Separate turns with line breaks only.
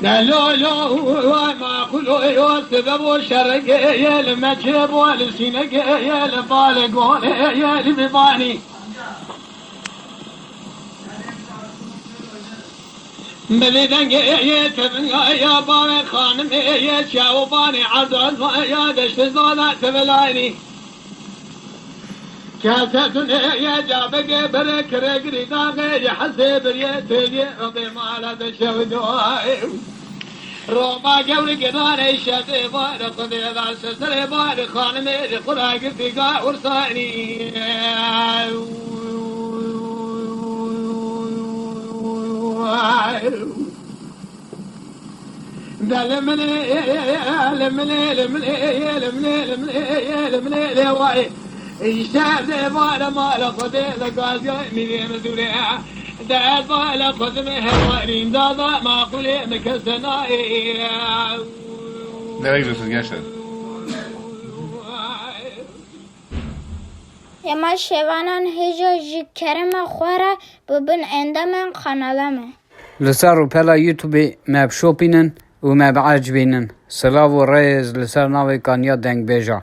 لا ما كله يوسف ابو الشرق يا المجيب والسنق يا الفالق يا البيباني مليدنق يا تبن يا بابا خانم يا شاوباني عبد يا دشت زولا تبلاني كاسة يا جابك برك رجري داغي حسب يا تجي رضي مالا تشودوي روما قولي قداني شاتي بار قضي ذا سسري بار خانمي خراق فيقا ورساني لمني واي الشاب بار مال قضي ذا قاضي من مسؤوليه دعت على قدمه وارين دادا ما قولي مكسناي
لا يجلس الجسد
يما شوانان هجا كرم خوارا ببن عندما خنالمه
لسر بلا يوتيوب ما بشوبينن وما بعجبينن سلاو ريز لسر ناوي كانيا دنگ بيجا